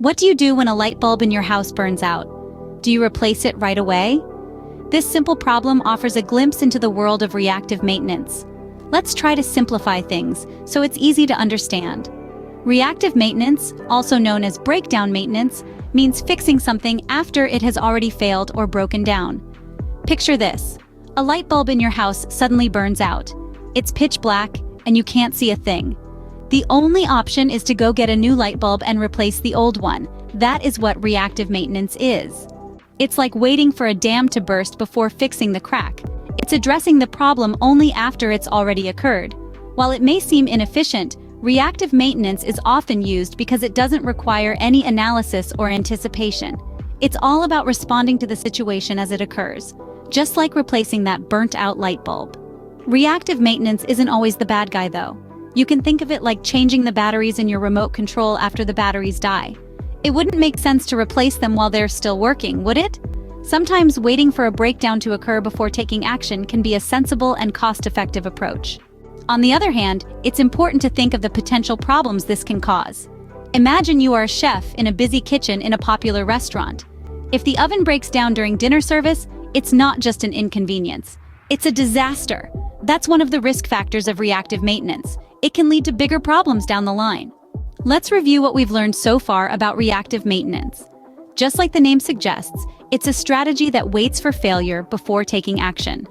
What do you do when a light bulb in your house burns out? Do you replace it right away? This simple problem offers a glimpse into the world of reactive maintenance. Let's try to simplify things so it's easy to understand. Reactive maintenance, also known as breakdown maintenance, means fixing something after it has already failed or broken down. Picture this. A light bulb in your house suddenly burns out. It's pitch black, and you can't see a thing. The only option is to go get a new light bulb and replace the old one. That is what reactive maintenance is. It's like waiting for a dam to burst before fixing the crack. It's addressing the problem only after it's already occurred. While it may seem inefficient, reactive maintenance is often used because it doesn't require any analysis or anticipation. It's all about responding to the situation as it occurs, just like replacing that burnt-out light bulb. Reactive maintenance isn't always the bad guy, though. You can think of it like changing the batteries in your remote control after the batteries die. It wouldn't make sense to replace them while they're still working, would it? Sometimes waiting for a breakdown to occur before taking action can be a sensible and cost-effective approach. On the other hand, it's important to think of the potential problems this can cause. Imagine you are a chef in a busy kitchen in a popular restaurant. If the oven breaks down during dinner service, it's not just an inconvenience. It's a disaster. That's one of the risk factors of reactive maintenance. It can lead to bigger problems down the line. Let's review what we've learned so far about reactive maintenance. Just like the name suggests, it's a strategy that waits for failure before taking action.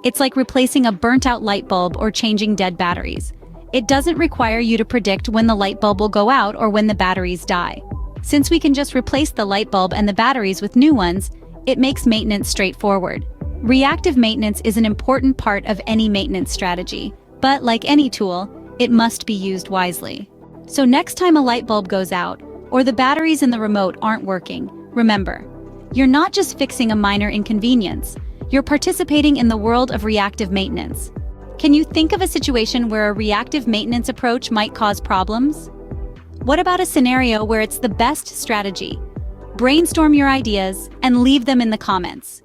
It's like replacing a burnt-out light bulb or changing dead batteries. It doesn't require you to predict when the light bulb will go out or when the batteries die. Since we can just replace the light bulb and the batteries with new ones, it makes maintenance straightforward. Reactive maintenance is an important part of any maintenance strategy, but like any tool, it must be used wisely. So next time a light bulb goes out, or the batteries in the remote aren't working, remember, you're not just fixing a minor inconvenience, you're participating in the world of reactive maintenance. Can you think of a situation where a reactive maintenance approach might cause problems? What about a scenario where it's the best strategy? Brainstorm your ideas and leave them in the comments.